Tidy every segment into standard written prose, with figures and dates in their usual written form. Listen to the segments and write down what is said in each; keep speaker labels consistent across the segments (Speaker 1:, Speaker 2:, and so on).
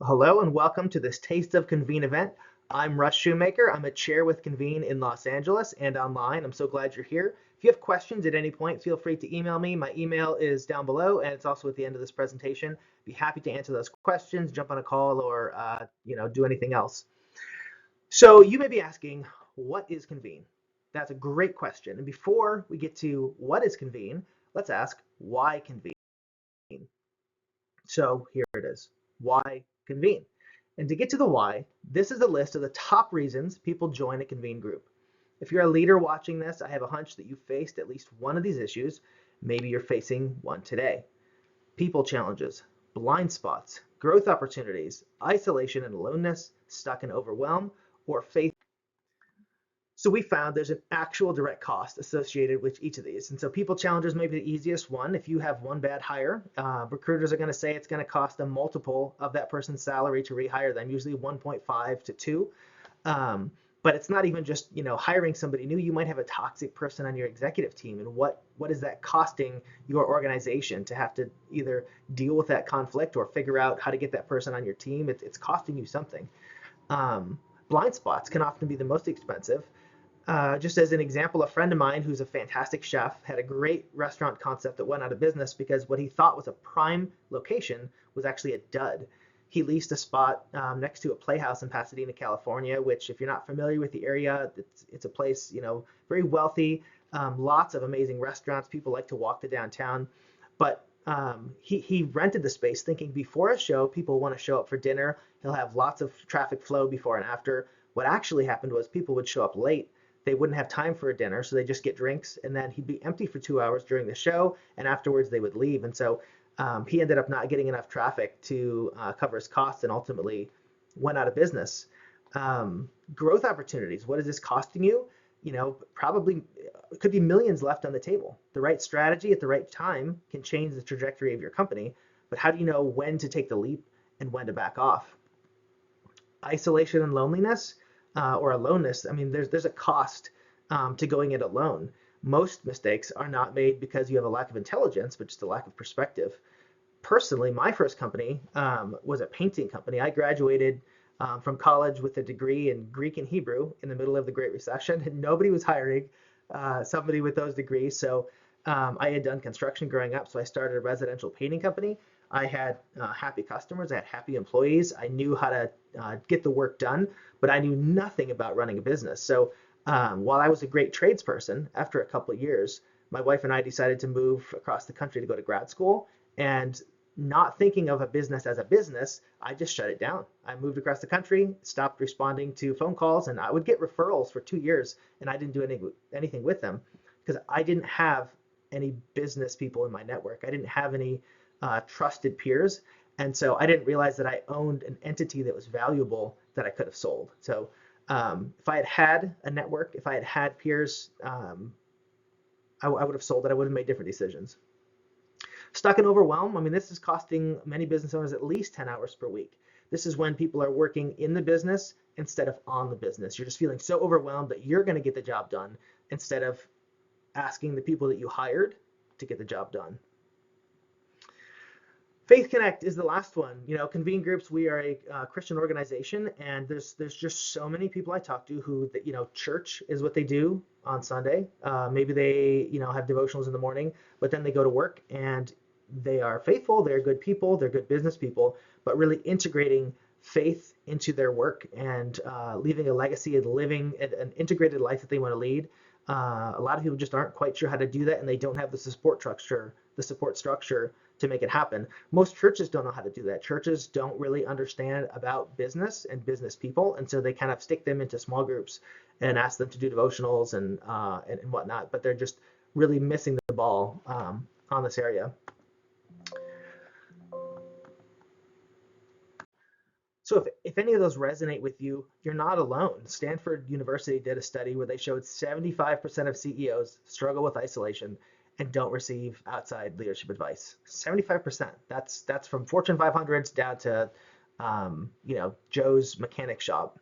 Speaker 1: Hello and welcome to this Taste of Convene event. I'm Russ Shoemaker. I'm a chair with Convene in Los Angeles and online. I'm so glad you're here. If you have questions at any point, feel free to email me. My email is down below and it's also at the end of this presentation. Be happy to answer those questions, jump on a call, or do anything else. So you may be asking, what is Convene? That's a great question. And before we get to what is Convene, let's ask why Convene. So here it is. Why Convene? And to get to the why, this is a list of the top reasons people join a Convene group. If you're a leader watching this, I have a hunch that you faced at least one of these issues. Maybe you're facing one today. People challenges, blind spots, growth opportunities, isolation and aloneness, stuck in overwhelm, or faith. So we found there's an actual direct cost associated with each of these. And so people challenges may be the easiest one. If you have one bad hire, recruiters are going to say it's going to cost a multiple of that person's salary to rehire them, usually 1.5 to 2. But it's not even just hiring somebody new. You might have a toxic person on your executive team, and what is that costing your organization to have to either deal with that conflict or figure out how to get that person on your team? It's costing you something. Blind spots can often be the most expensive. Just as an example, a friend of mine who's a fantastic chef had a great restaurant concept that went out of business because what he thought was a prime location was actually a dud. He leased a spot next to a playhouse in Pasadena, California, which, if you're not familiar with the area, it's a place, very wealthy, lots of amazing restaurants. People like to walk to downtown. But he rented the space thinking before a show, people want to show up for dinner. He'll have lots of traffic flow before and after. What actually happened was people would show up late. They wouldn't have time for a dinner, so they just get drinks, and then he'd be empty for 2 hours during the show, and afterwards they would leave. And so he ended up not getting enough traffic to cover his costs, and ultimately went out of business. Growth opportunities. What is this costing you? Probably it could be millions left on the table. The right strategy at the right time can change the trajectory of your company, but how do you know when to take the leap and when to back off? Isolation and loneliness, or aloneness. I mean, there's a cost to going it alone. Most mistakes are not made because you have a lack of intelligence, but just a lack of perspective. Personally, my first company was a painting company. I graduated from college with a degree in Greek and Hebrew in the middle of the Great Recession, and nobody was hiring somebody with those degrees. So I had done construction growing up, so I started a residential painting company. I had happy customers, I had happy employees. I knew how to get the work done, but I knew nothing about running a business. So while I was a great tradesperson, after a couple of years, my wife and I decided to move across the country to go to grad school. And not thinking of a business as a business, I just shut it down. I moved across the country, stopped responding to phone calls, and I would get referrals for 2 years, and I didn't do anything with them because I didn't have any business people in my network. I didn't have any trusted peers. And so I didn't realize that I owned an entity that was valuable that I could have sold. So if I had had a network, if I had had peers, I would have sold it. I would have made different decisions. Stuck in overwhelm. I mean, this is costing many business owners at least 10 hours per week. This is when people are working in the business instead of on the business. You're just feeling so overwhelmed that you're going to get the job done instead of asking the people that you hired to get the job done. Faith Connect is the last one. Convene groups. We are a Christian organization, and there's just so many people I talk to who, church is what they do on Sunday. Maybe they have devotionals in the morning, but then they go to work and they are faithful. They're good people. They're good business people, but really integrating faith into their work and leaving a legacy and living an integrated life that they want to lead. A lot of people just aren't quite sure how to do that, and they don't have the support structure to make it happen. Most churches don't know how to do that. Churches don't really understand about business and business people, and so they kind of stick them into small groups and ask them to do devotionals and whatnot. But they're just really missing the ball on this area. So if any of those resonate with you, you're not alone. Stanford University did a study where they showed 75% of CEOs struggle with isolation and don't receive outside leadership advice. 75%. That's from Fortune 500s down to Joe's mechanic shop.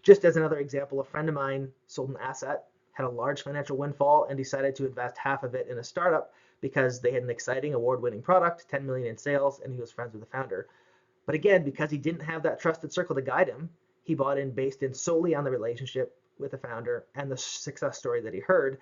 Speaker 1: Just as another example, a friend of mine sold an asset, had a large financial windfall, and decided to invest half of it in a startup because they had an exciting award-winning product, 10 million in sales, and he was friends with the founder. But again, because he didn't have that trusted circle to guide him, he bought in based in solely on the relationship with the founder and the success story that he heard.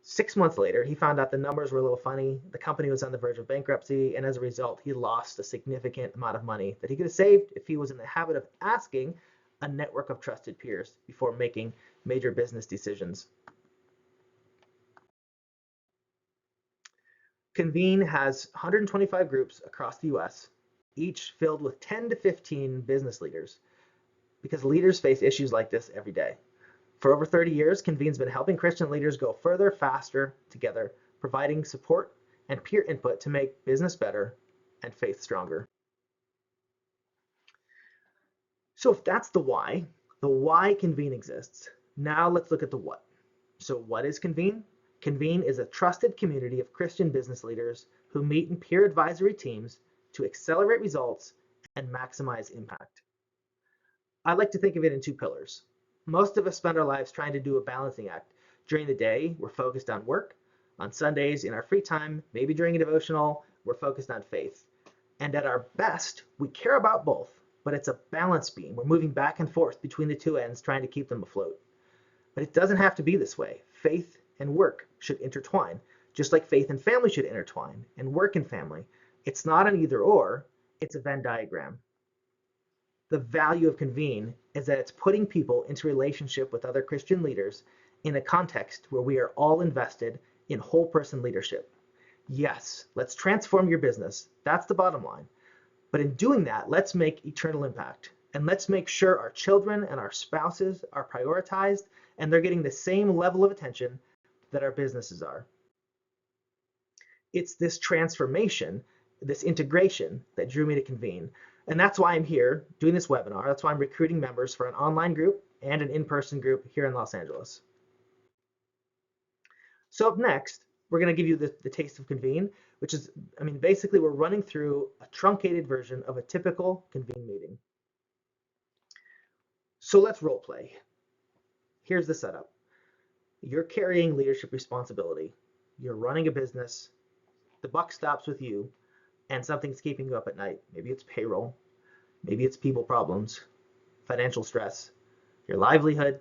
Speaker 1: 6 months later, he found out the numbers were a little funny. The company was on the verge of bankruptcy, and as a result, he lost a significant amount of money that he could have saved if he was in the habit of asking a network of trusted peers before making major business decisions. Convene has 125 groups across the US, each filled with 10 to 15 business leaders, because leaders face issues like this every day. For over 30 years, Convene's been helping Christian leaders go further, faster together, providing support and peer input to make business better and faith stronger. So if that's the why Convene exists, now let's look at the what. So what is Convene? Convene is a trusted community of Christian business leaders who meet in peer advisory teams to accelerate results and maximize impact. I like to think of it in two pillars. Most of us spend our lives trying to do a balancing act. During the day, we're focused on work. On Sundays, in our free time, maybe during a devotional, we're focused on faith. And at our best, we care about both, but it's a balance beam. We're moving back and forth between the two ends, trying to keep them afloat. But it doesn't have to be this way. Faith and work should intertwine, just like faith and family should intertwine, and work and family. It's not an either or, it's a Venn diagram. The value of Convene is that it's putting people into relationship with other Christian leaders in a context where we are all invested in whole person leadership. Yes, let's transform your business. That's the bottom line. But in doing that, let's make eternal impact. And let's make sure our children and our spouses are prioritized and they're getting the same level of attention that our businesses are. It's this transformation, this integration that drew me to Convene. And that's why I'm here doing this webinar. That's why I'm recruiting members for an online group and an in-person group here in Los Angeles. So up next, we're going to give you the taste of Convene, which is, basically we're running through a truncated version of a typical Convene meeting. So let's role play. Here's the setup. You're carrying leadership responsibility. You're running a business. The buck stops with you, and something's keeping you up at night. Maybe it's payroll. Maybe it's people problems, financial stress, your livelihood,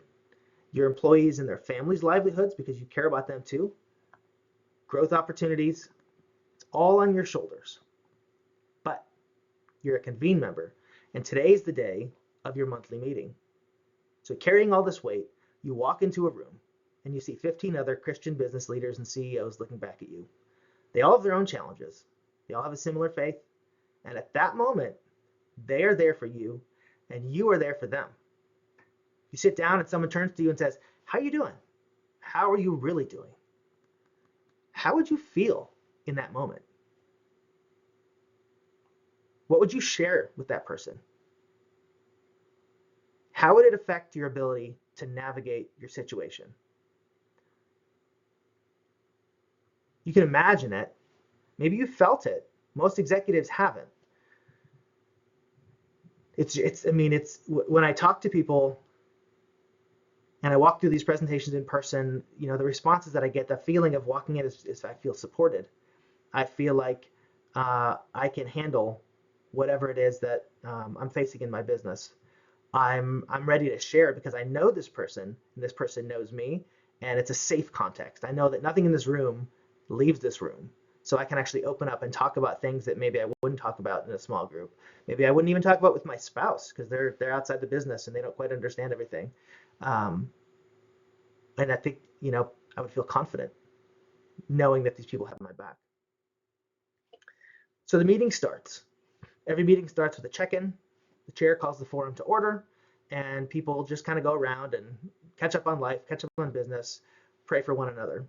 Speaker 1: your employees and their families' livelihoods because you care about them too, growth opportunities. It's all on your shoulders. But you're a Convene member, and today's the day of your monthly meeting. So carrying all this weight, you walk into a room and you see 15 other Christian business leaders and CEOs looking back at you. They all have their own challenges. They all have a similar faith. And at that moment, they are there for you and you are there for them. You sit down and someone turns to you and says, "How are you doing? How are you really doing?" How would you feel in that moment? What would you share with that person? How would it affect your ability to navigate your situation? You can imagine it. Maybe you felt it. Most executives haven't. It's when I talk to people and I walk through these presentations in person, the responses that I get, the feeling of walking in is I feel supported. I feel like I can handle whatever it is that I'm facing in my business. I'm ready to share because I know this person and this person knows me, and it's a safe context. I know that nothing in this room leaves this room. So I can actually open up and talk about things that maybe I wouldn't talk about in a small group. Maybe I wouldn't even talk about with my spouse because they're outside the business and they don't quite understand everything. And I think, I would feel confident knowing that these people have my back. So the meeting starts. Every meeting starts with a check-in. The chair calls the forum to order, and people just kind of go around and catch up on life, catch up on business, pray for one another.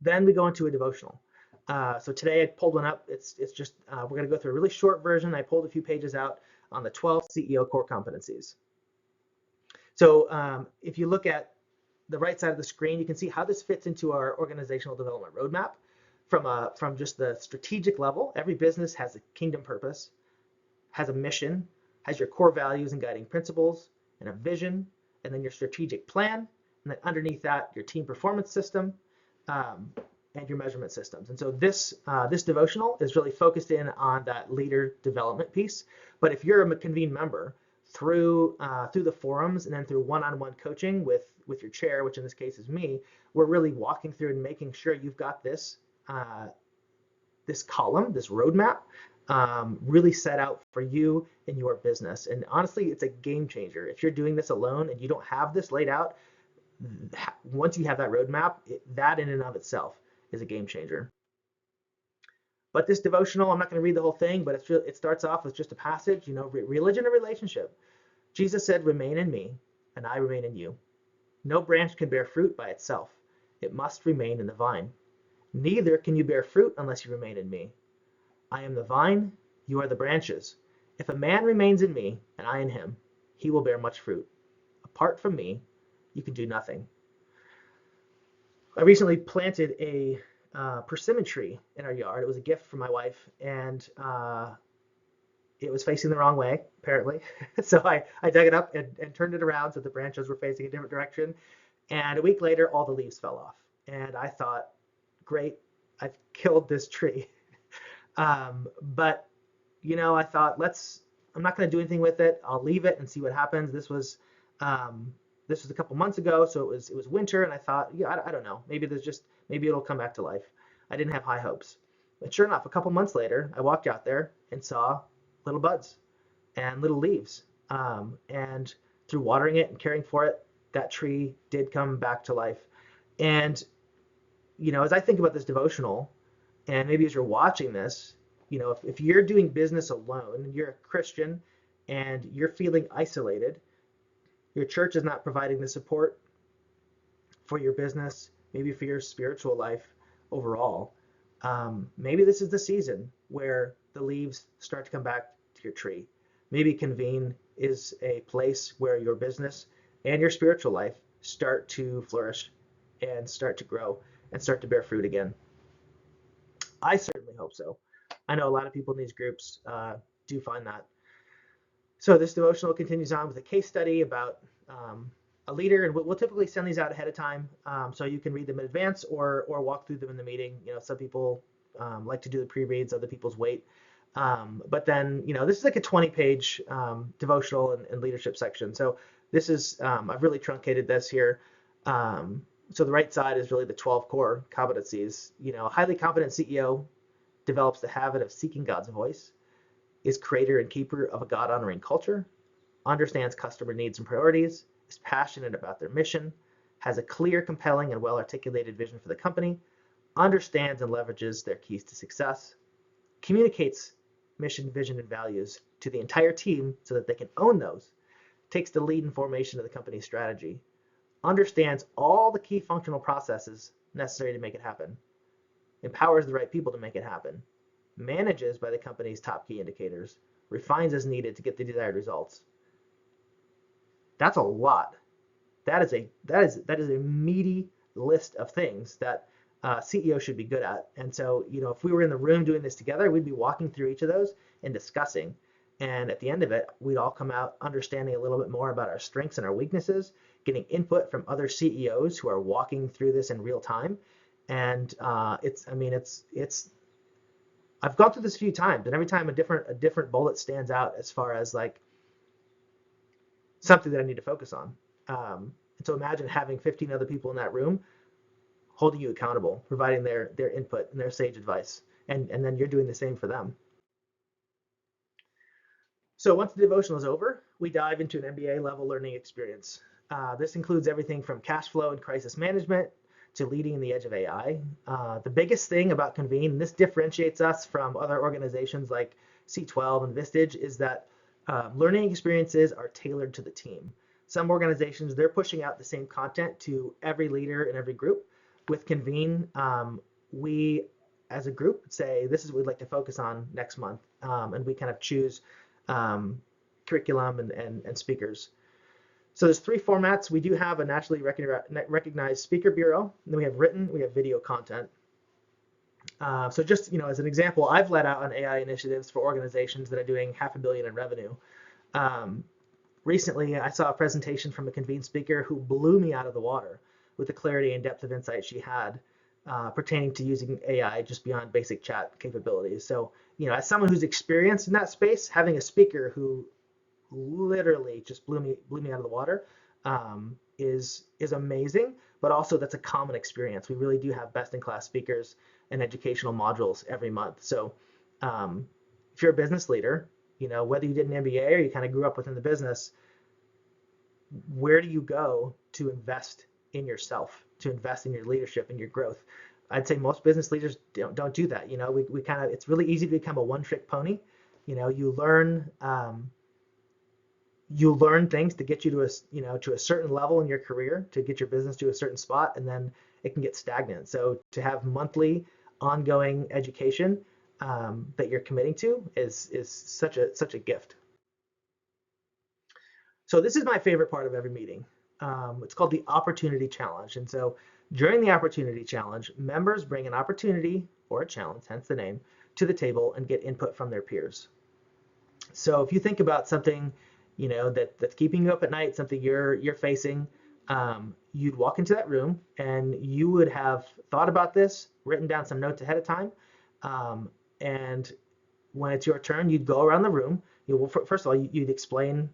Speaker 1: Then we go into a devotional. So today I pulled one up. It's just, we're going to go through a really short version. I pulled a few pages out on the 12 CEO core competencies. So if you look at the right side of the screen, you can see how this fits into our organizational development roadmap from just the strategic level. Every business has a kingdom purpose, has a mission, has your core values and guiding principles, and a vision, and then your strategic plan, and then underneath that, your team performance system. and your measurement systems. And so this devotional is really focused in on that leader development piece. But if you're a Convene member, through the forums and then through one-on-one coaching with your chair, which in this case is me, we're really walking through and making sure you've got this column, this roadmap, really set out for you and your business. And honestly, it's a game changer. If you're doing this alone and you don't have this laid out, once you have that roadmap, that in and of itself is a game changer. But this devotional, I'm not going to read the whole thing, but it starts off with just a passage, religion and relationship. Jesus said, "Remain in me, and I remain in you. No branch can bear fruit by itself. It must remain in the vine. Neither can you bear fruit unless you remain in me. I am the vine, you are the branches. If a man remains in me, and I in him, he will bear much fruit. Apart from me, you can do nothing." I recently planted a persimmon tree in our yard. It was a gift from my wife, and it was facing the wrong way, apparently. So I dug it up and turned it around so the branches were facing a different direction. And a week later, all the leaves fell off. And I thought, great, I've killed this tree. But, I thought, I'm not going to do anything with it. I'll leave it and see what happens. This was a couple months ago, so it was winter, and I thought, yeah, I don't know. Maybe it'll come back to life. I didn't have high hopes. But sure enough, a couple months later, I walked out there and saw little buds and little leaves. And through watering it and caring for it, that tree did come back to life. And, as I think about this devotional, and maybe as you're watching this, if you're doing business alone and you're a Christian and you're feeling isolated, your church is not providing the support for your business, maybe for your spiritual life overall, maybe this is the season where the leaves start to come back to your tree. Maybe Convene is a place where your business and your spiritual life start to flourish and start to grow and start to bear fruit again. I certainly hope so. I know a lot of people in these groups do find that. So this devotional continues on with a case study about a leader, and we'll typically send these out ahead of time so you can read them in advance or walk through them in the meeting. Some people like to do the pre-reads, other people's wait. But then, this is like a 20-page devotional and leadership section. So this is, I've really truncated this here. So the right side is really the 12 core competencies. A highly confident CEO develops the habit of seeking God's voice, is creator and keeper of a God-honoring culture, understands customer needs and priorities, is passionate about their mission, has a clear, compelling, and well-articulated vision for the company, understands and leverages their keys to success, communicates mission, vision, and values to the entire team so that they can own those, takes the lead in formation of the company's strategy, understands all the key functional processes necessary to make it happen, empowers the right people to make it happen, manages by the company's top key indicators, refines as needed to get the desired results. That's a lot. That is a meaty list of things that CEO should be good at. And so, if we were in the room doing this together, we'd be walking through each of those and discussing. And at the end of it, we'd all come out understanding a little bit more about our strengths and our weaknesses, getting input from other CEOs who are walking through this in real time. And I've gone through this a few times, and every time a different bullet stands out as far as like something that I need to focus on. And so imagine having 15 other people in that room holding you accountable, providing their input and their sage advice, and then you're doing the same for them. So once the devotional is over, we dive into an MBA-level learning experience. This includes everything from cash flow and crisis management to leading in the edge of AI. The biggest thing about Convene, and this differentiates us from other organizations like C12 and Vistage, is that learning experiences are tailored to the team. Some organizations, they're pushing out the same content to every leader in every group. With Convene, we as a group say, this is what we'd like to focus on next month. And we kind of choose curriculum and speakers. So there's 3 formats. We do have a nationally recognized speaker bureau, and then we have written, we have video content. So just, as an example, I've led out on AI initiatives for organizations that are doing $500 million in revenue. Recently, I saw a presentation from a Convene speaker who blew me out of the water with the clarity and depth of insight she had. pertaining to using AI just beyond basic chat capabilities. So, as someone who's experienced in that space, having a speaker who literally just blew me out of the water is amazing. But also, that's a common experience. We really do have best in class speakers and educational modules every month. So, um, if you're a business leader, whether you did an MBA or you kind of grew up within the business, where do you go to invest in yourself, to invest in your leadership and your growth? I'd say most business leaders don't do that. We kind of, it's really easy to become a one trick pony. You learn things to get you to a certain level in your career, to get your business to a certain spot, and then it can get stagnant. So to have monthly ongoing education that you're committing to is such a gift. So this is my favorite part of every meeting. It's called the Opportunity Challenge. And so during the Opportunity Challenge, members bring an opportunity or a challenge, hence the name, to the table and get input from their peers. So if you think about something, that's keeping you up at night, something you're facing, you'd walk into that room and you would have thought about this, written down some notes ahead of time, and when it's your turn, you'd go around the room. First of all, you'd explain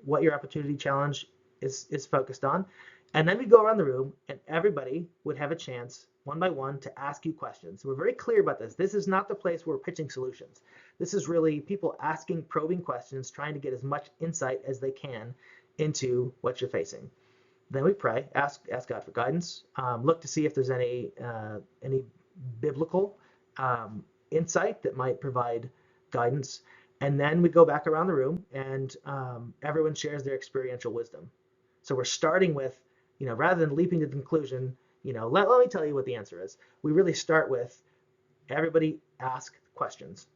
Speaker 1: what your opportunity challenge is focused on, and then we'd go around the room, and everybody would have a chance, one by one, to ask you questions. So we're very clear about this. This is not the place where we're pitching solutions. This is really people asking probing questions, trying to get as much insight as they can into what you're facing. Then we pray, ask God for guidance, look to see if there's any biblical insight that might provide guidance. And then we go back around the room and everyone shares their experiential wisdom. So we're starting with, rather than leaping to the conclusion, let me tell you what the answer is. We really start with everybody ask questions.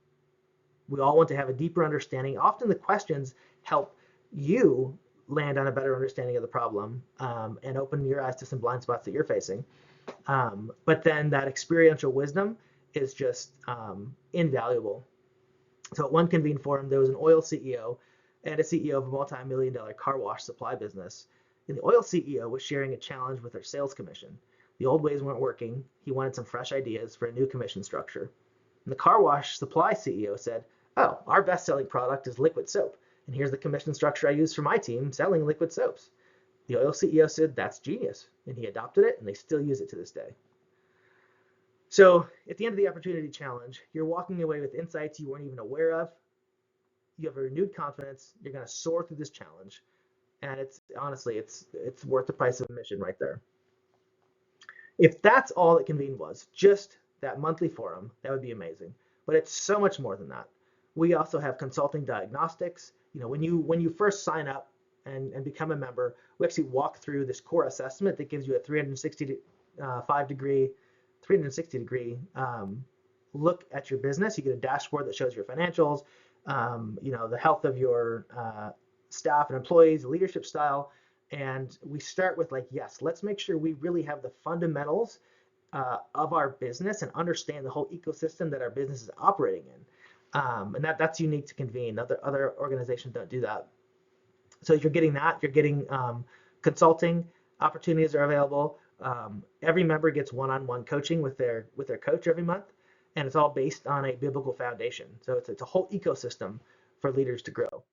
Speaker 1: We all want to have a deeper understanding. Often the questions help you land on a better understanding of the problem and open your eyes to some blind spots that you're facing. But then that experiential wisdom is just invaluable. So at one Convene forum, there was an oil CEO and a CEO of a multi-million-dollar car wash supply business. And the oil CEO was sharing a challenge with their sales commission. The old ways weren't working. He wanted some fresh ideas for a new commission structure. And the car wash supply CEO said, "Oh, our best-selling product is liquid soap. And here's the commission structure I use for my team selling liquid soaps." The oil CEO said, "That's genius." And he adopted it, and they still use it to this day. So at the end of the Opportunity Challenge, you're walking away with insights you weren't even aware of. You have a renewed confidence. You're going to soar through this challenge. And it's honestly, it's worth the price of admission right there. If that's all that Convene was, just that monthly forum, that would be amazing. But it's so much more than that. We also have consulting diagnostics. When you first sign up and become a member, we actually walk through this core assessment that gives you a 360 degree look at your business. You get a dashboard that shows your financials, the health of your staff and employees, the leadership style. And we start with yes, let's make sure we really have the fundamentals of our business and understand the whole ecosystem that our business is operating in. And that's unique to Convene. Other organizations don't do that. So you're getting that. You're getting consulting opportunities are available. Every member gets one-on-one coaching with their coach every month, and it's all based on a biblical foundation. So it's a whole ecosystem for leaders to grow.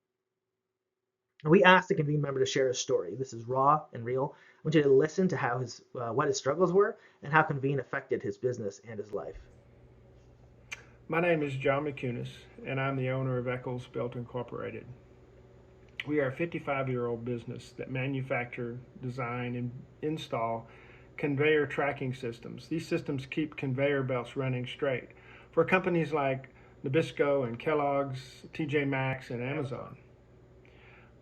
Speaker 1: And we asked the Convene member to share his story. This is raw and real. I want you to listen to how what his struggles were and how Convene affected his business and his life.
Speaker 2: My name is John McCunis, and I'm the owner of Eccles Built Incorporated. We are a 55-year-old business that manufacture, design, and install conveyor tracking systems. These systems keep conveyor belts running straight for companies like Nabisco and Kellogg's, TJ Maxx, and Amazon.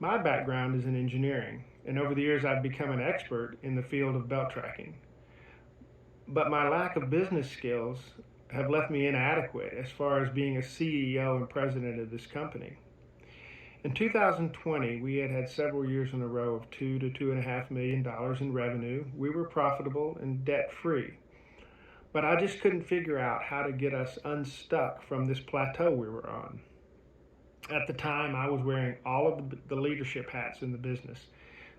Speaker 2: My background is in engineering, and over the years I've become an expert in the field of belt tracking. But my lack of business skills have left me inadequate as far as being a CEO and president of this company. In 2020, we had had several years in a row of $2 to $2.5 million in revenue. We were profitable and debt free. But I just couldn't figure out how to get us unstuck from this plateau we were on. At the time, I was wearing all of the leadership hats in the business: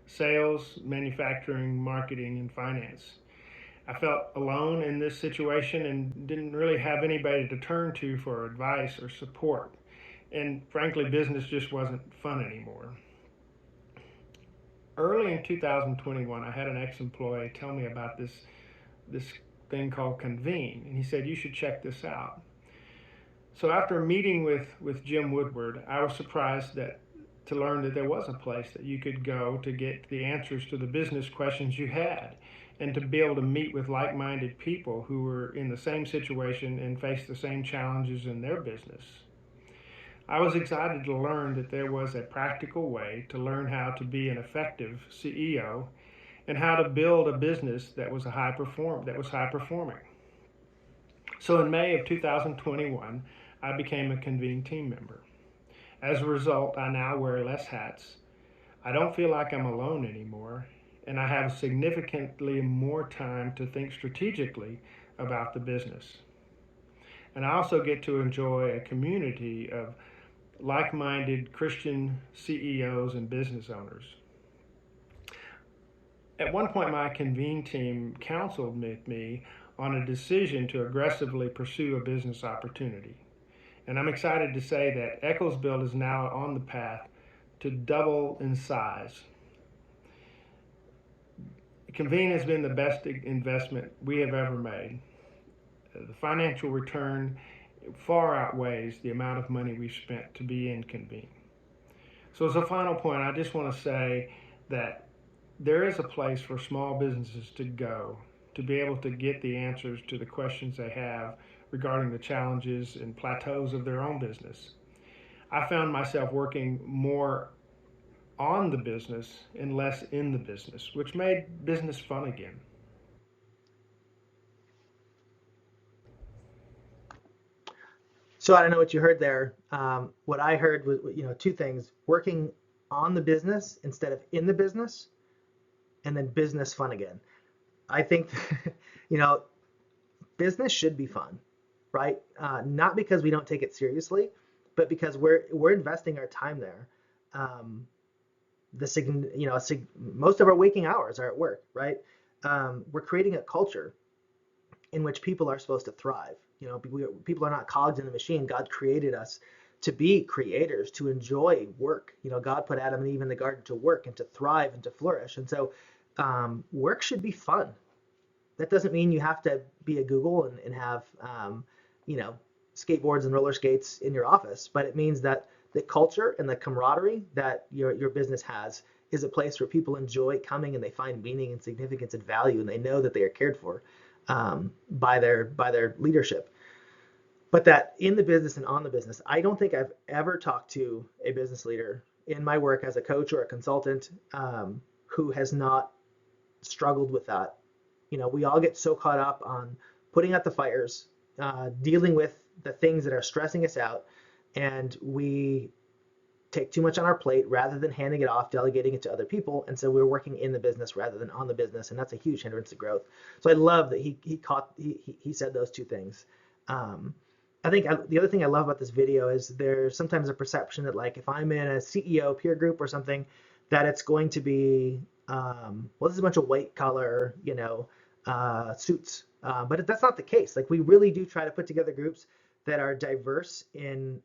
Speaker 2: sales, manufacturing, marketing, and finance. I felt alone in this situation and didn't really have anybody to turn to for advice or support. And frankly, business just wasn't fun anymore. Early in 2021, I had an ex-employee tell me about this thing called Convene, and he said you should check this out. So after a meeting with Jim Woodward, I was surprised that to learn that there was a place that you could go to get the answers to the business questions you had, and to be able to meet with like-minded people who were in the same situation and faced the same challenges in their business. I was excited to learn that there was a practical way to learn how to be an effective CEO and how to build a business that was high performing. So in May of 2021, I became a Convene team member. As a result, I now wear less hats. I don't feel like I'm alone anymore, and I have significantly more time to think strategically about the business. And I also get to enjoy a community of like minded Christian CEOs and business owners. At one point, my Convene team counseled with me on a decision to aggressively pursue a business opportunity. And I'm excited to say that Ecclesville is now on the path to double in size. Convene has been the best investment we have ever made. The financial return far outweighs the amount of money we've spent to be in Convene. So, as a final point, I just want to say that there is a place for small businesses to go to be able to get the answers to the questions they have regarding the challenges and plateaus of their own business. I found myself working more on the business and less in the business, which made business fun again.
Speaker 1: So I don't know what you heard there. What I heard was, two things: working on the business instead of in the business, and then business fun again. I think, you know, business should be fun, right? Not because we don't take it seriously, but because we're investing our time there. Um, most of our waking hours are at work, right? We're creating a culture in which people are supposed to thrive. People are not cogs in the machine. God created us to be creators, to enjoy work. God put Adam and Eve in the garden to work and to thrive and to flourish. And so, work should be fun. That doesn't mean you have to be a Google and have, you know, skateboards and roller skates in your office, but it means that the culture and the camaraderie that your business has is a place where people enjoy coming and they find meaning and significance and value, and they know that they are cared for by their leadership. But that in the business and on the business, I don't think I've ever talked to a business leader in my work as a coach or a consultant who has not struggled with that. We all get so caught up on putting out the fires, dealing with the things that are stressing us out, and we take too much on our plate rather than handing it off, delegating it to other people. And so we're working in the business rather than on the business, and that's a huge hindrance to growth. So I love that he said those two things. Um, I think the other thing I love about this video is there's sometimes a perception that, like, if I'm in a CEO peer group or something, that it's going to be well, this is a bunch of white collar, suits. But that's not the case. Like, we really do try to put together groups that are diverse in,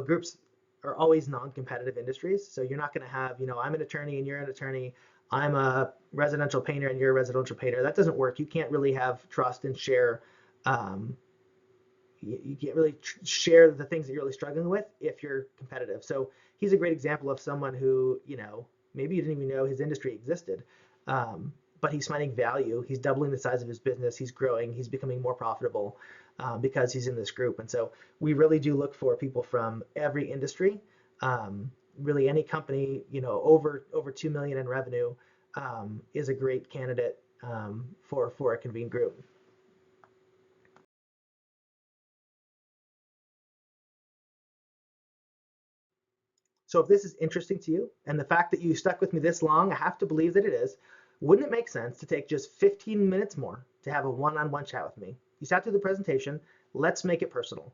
Speaker 1: groups are always non-competitive industries. So you're not going to have, I'm an attorney and you're an attorney. I'm a residential painter and you're a residential painter. That doesn't work. You can't really have trust and share. Um, you can't really share the things that you're really struggling with if you're competitive. So he's a great example of someone who, maybe you didn't even know his industry existed, but he's finding value. He's doubling the size of his business. He's growing. He's becoming more profitable because he's in this group. And so we really do look for people from every industry. Really, any company, over 2 million in revenue is a great candidate for a Convene group. So if this is interesting to you, and the fact that you stuck with me this long, I have to believe that it is, wouldn't it make sense to take just 15 minutes more to have a one-on-one chat with me? You sat through the presentation. Let's make it personal.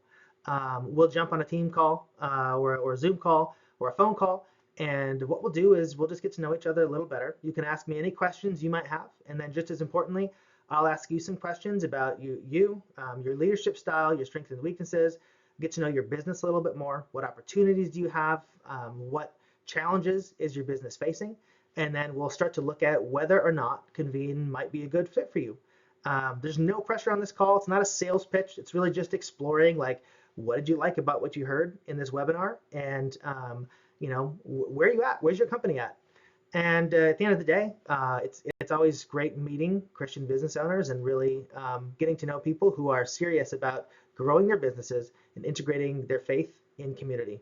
Speaker 1: We'll jump on a team call or a Zoom call or a phone call. And what we'll do is we'll just get to know each other a little better. You can ask me any questions you might have. And then just as importantly, I'll ask you some questions about your leadership style, your strengths and weaknesses, get to know your business a little bit more. What opportunities do you have? What challenges is your business facing? And then we'll start to look at whether or not Convene might be a good fit for you. There's no pressure on this call. It's not a sales pitch. It's really just exploring, like, what did you like about what you heard in this webinar? And, where are you at? Where's your company at? And at the end of the day, it's always great meeting Christian business owners and really getting to know people who are serious about growing their businesses and integrating their faith in community.